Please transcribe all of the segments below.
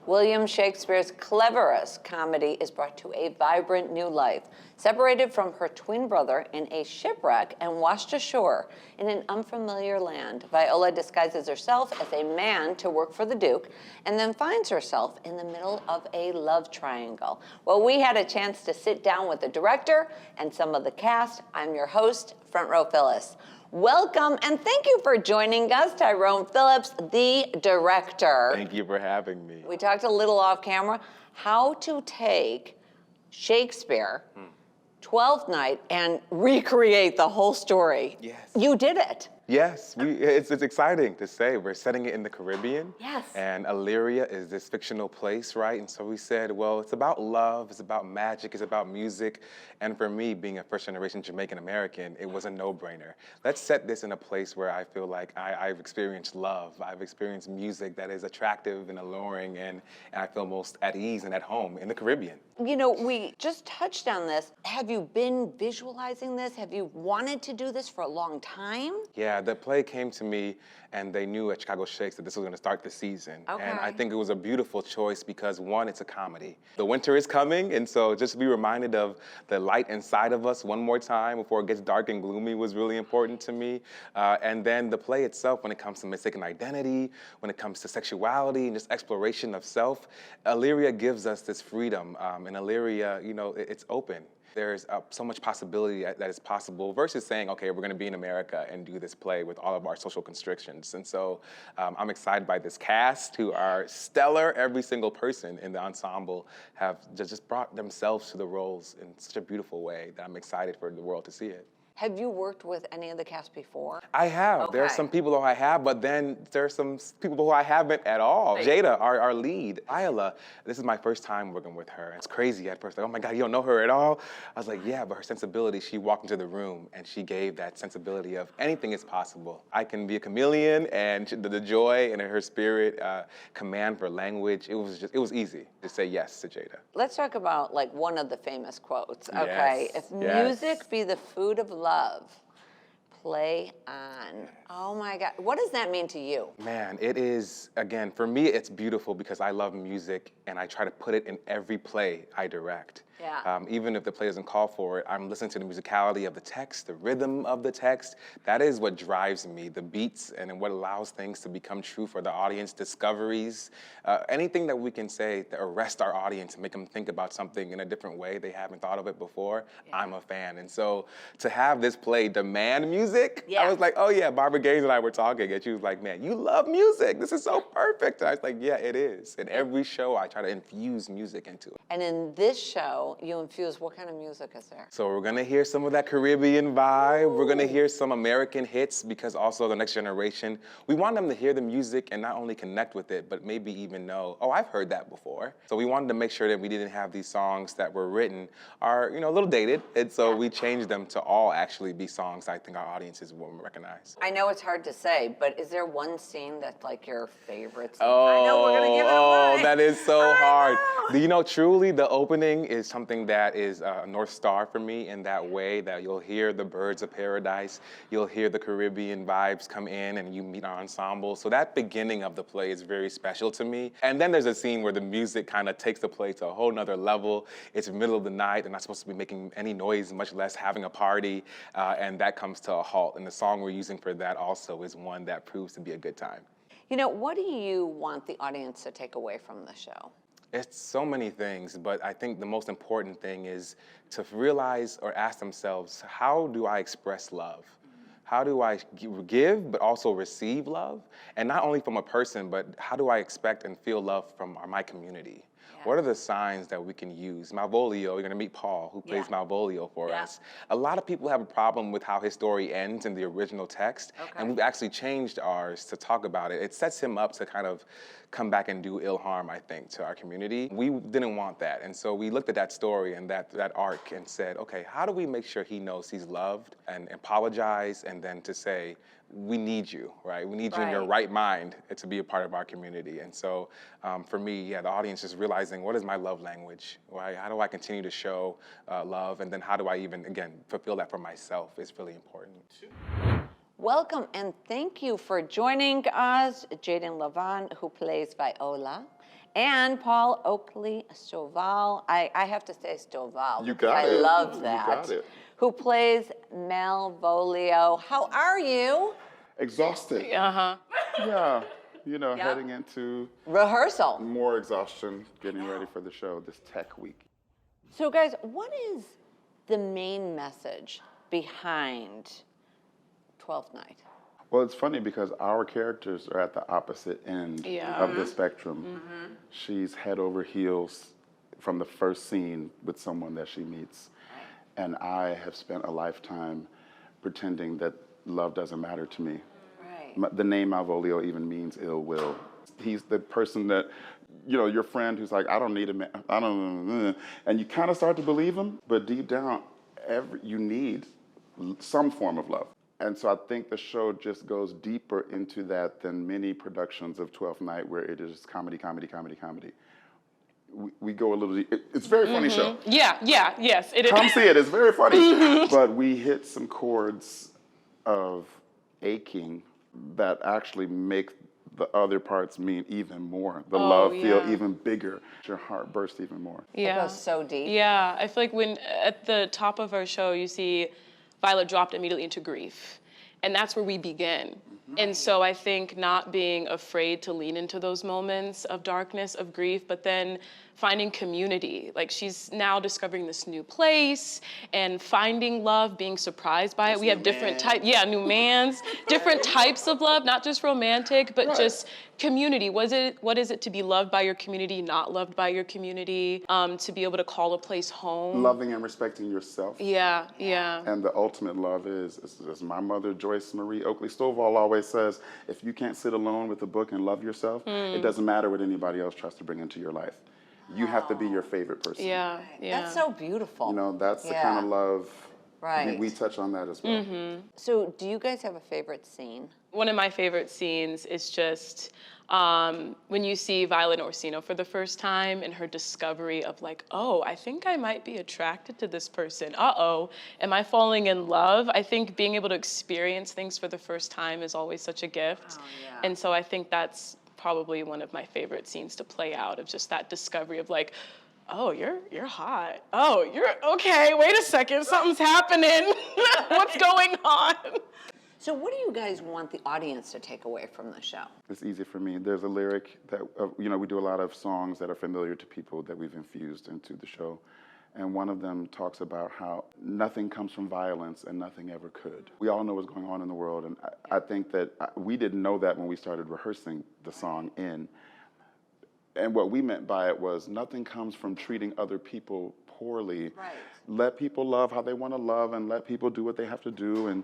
William Shakespeare's cleverest comedy is brought to a vibrant new life. Separated from her twin brother in a shipwreck and washed ashore in an unfamiliar land, Viola disguises herself as a man to work for the Duke and then finds herself in the middle of a love triangle. Well, we had a chance to sit down with the director and some of the cast. I'm your host, Front Row Phyllis. Welcome, and thank you for joining us, Tyrone Phillips, the director. Thank you for having me. We talked a little off camera, how to take Shakespeare, Twelfth Night, and recreate the whole story. Yes. You did it. Yes, it's exciting to say. We're setting it in the Caribbean. Yes. And Illyria is this fictional place, right? And so we said, well, it's about love, it's about magic, it's about music. And for me, being a first-generation Jamaican American, it was a no-brainer. Let's set this in a place where I feel like I've experienced love. I've experienced music that is attractive and alluring, and I feel most at ease and at home in the Caribbean. You know, we just touched on this. Have you been visualizing this? Have you wanted to do this for a long time? Yeah, the play came to me, and they knew at Chicago Shakes that this was going to start the season. Okay. And I think it was a beautiful choice because, one, it's a comedy. The winter is coming, and so just to be reminded of the light inside of us one more time before it gets dark and gloomy was really important to me. And then the play itself, when it comes to mistaken identity, when it comes to sexuality and just exploration of self, Illyria gives us this freedom. And Illyria, you know, it's open. There's so much possibility that is possible versus saying, okay, we're going to be in America and do this play with all of our social constrictions. And so I'm excited by this cast who are stellar. Every single person in the ensemble have just brought themselves to the roles in such a beautiful way that I'm excited for the world to see it. Have you worked with any of the cast before? I have. Okay. There are some people who I have, but then there's some people who I haven't at all. Right. Jaeda, our lead. Viola, this is my first time working with her. It's crazy at first, like, oh my God, you don't know her at all? I was like, yeah, but her sensibility, she walked into the room and she gave that sensibility of anything is possible. I can be a chameleon, and the joy and her spirit, command for language, it was easy to say yes to Jaeda. Let's talk about like one of the famous quotes, okay? Yes, If yes. music be the food of love, play on. Oh my God, what does that mean to you? Man, it is, again, for me, it's beautiful because I love music and I try to put it in every play I direct. Yeah. Even if the play doesn't call for it, I'm listening to the musicality of the text, the rhythm of the text. That is what drives me, the beats, and what allows things to become true for the audience, discoveries, anything that we can say to arrest our audience and make them think about something in a different way they haven't thought of it before, yeah. I'm a fan. And so to have this play demand music, yeah. I was like, oh yeah, Barbara Gaines and I were talking, and she was like, man, you love music. This is so perfect. And I was like, yeah, it is. In every show, I try to infuse music into it. And in this show, you infuse, what kind of music is there? So we're gonna hear some of that Caribbean vibe. Ooh. We're gonna hear some American hits because also the next generation, we want them to hear the music and not only connect with it, but maybe even know, oh, I've heard that before. So we wanted to make sure that we didn't have these songs that were written are, you know, a little dated. And so we changed them to all actually be songs I think our audiences will recognize. I know it's hard to say, but is there one scene that's like your favorite scene? Oh, I know we're gonna give it away. That is so hard. You know, truly the opening is something that is a North Star for me in that way that you'll hear the birds of paradise, you'll hear the Caribbean vibes come in and you meet our ensemble. So that beginning of the play is very special to me. And then there's a scene where the music kind of takes the play to a whole nother level. It's the middle of the night, they're not supposed to be making any noise, much less having a party, and that comes to a halt. And the song we're using for that also is one that proves to be a good time. You know, what do you want the audience to take away from the show? It's so many things, but I think the most important thing is to realize or ask themselves, how do I express love? How do I give, but also receive love? And not only from a person, but how do I expect and feel love from my community? Yeah. What are the signs that we can use? Malvolio, you're gonna meet Paul, who plays Malvolio for us. A lot of people have a problem with how his story ends in the original text, and we've actually changed ours to talk about it. It sets him up to kind of come back and do ill harm, I think, to our community. We didn't want that, and so we looked at that story and that arc and said, okay, how do we make sure he knows he's loved and apologize, and then to say, we need you, right? We need you in your right mind to be a part of our community. And so for me, the audience is realizing, what is my love language, right? How do I continue to show love? And then how do I even, again, fulfill that for myself is really important. Welcome and thank you for joining us, Jaeda and Lavonne, who plays Viola, And Paul Oakley Stovall, I have to say Stovall. You because got I it. love You that. got it. Who plays Malvolio. How are you? Exhausted. Uh-huh. Yeah. Yeah. Heading into Rehearsal. more exhaustion, getting ready for the show this tech week. So guys, what is the main message behind Twelfth Night? Well, it's funny because our characters are at the opposite end of the spectrum. She's head over heels from the first scene with someone that she meets. And I have spent a lifetime pretending that love doesn't matter to me. Right. The name Malvolio even means ill will. He's the person that, your friend who's like, I don't need a man, I don't, and you kind of start to believe him, but deep down, you need some form of love. And so I think the show just goes deeper into that than many productions of Twelfth Night where it is comedy. We go a little deep. It's a very funny show. Yes, it is. Come see it, it's very funny. But we hit some chords of aching that actually make the other parts mean even more. The love feel even bigger. Your heart burst even more. It goes so deep. Yeah, I feel like when at the top of our show, you see Viola dropped immediately into grief. And that's where we begin. And so I think not being afraid to lean into those moments of darkness, of grief, but then finding community. Like she's now discovering this new place and finding love, being surprised by it. We have different types, new mans, different types of love, not just romantic, but just community. What is it to be loved by your community, not loved by your community, to be able to call a place home? Loving and respecting yourself. Yeah. And the ultimate love is, as my mother, Joyce Marie Oakley Stovall, always says, if you can't sit alone with a book and love yourself, it doesn't matter what anybody else tries to bring into your life. You have to be your favorite person. Yeah. That's so beautiful. That's the kind of love. Right. We touch on that as well. So do you guys have a favorite scene? One of my favorite scenes is just when you see Viola Orsino for the first time and her discovery of like, oh, I think I might be attracted to this person. Uh-oh, am I falling in love? I think being able to experience things for the first time is always such a gift. And so I think that's probably one of my favorite scenes to play out, of just that discovery of like, oh, you're hot. Oh, you're okay, wait a second, something's happening. What's going on? So what do you guys want the audience to take away from the show? It's easy for me. There's a lyric that, we do a lot of songs that are familiar to people that we've infused into the show. And one of them talks about how nothing comes from violence and nothing ever could. We all know what's going on in the world. And I think that we didn't know that when we started rehearsing the song in. And what we meant by it was nothing comes from treating other people poorly. Right. Let people love how they want to love and let people do what they have to do.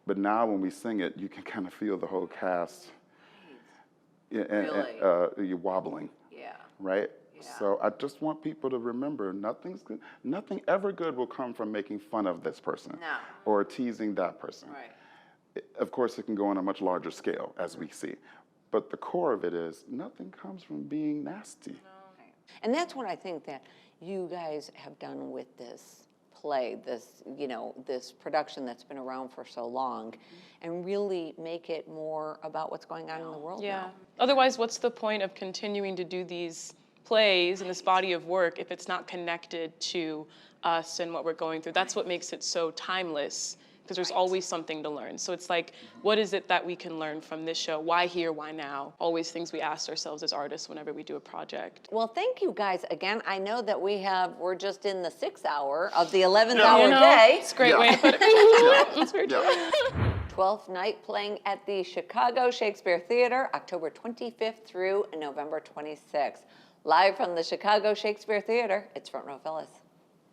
But now when we sing it, you can kind of feel the whole cast you're wobbling. Yeah. Right? Yeah. So I just want people to remember nothing ever good will come from making fun of this person or teasing that person. Right. Of course, it can go on a much larger scale, as we see. But the core of it is nothing comes from being nasty. And that's what I think that you guys have done with this play, this production that's been around for so long, and really make it more about what's going on in the world now. Otherwise, what's the point of continuing to do these plays and this body of work if it's not connected to us and what we're going through? That's what makes it so timeless, because there's always something to learn. So it's like, what is it that we can learn from this show? Why here, why now? Always things we ask ourselves as artists whenever we do a project. Well, thank you guys again. I know that we're just in the 6th hour of the 11th hour day. It's a great way to put it. It's very true. 12th Night playing at the Chicago Shakespeare Theater, October 25th through November 26th. Live from the Chicago Shakespeare Theater, it's Front Row Phyllis.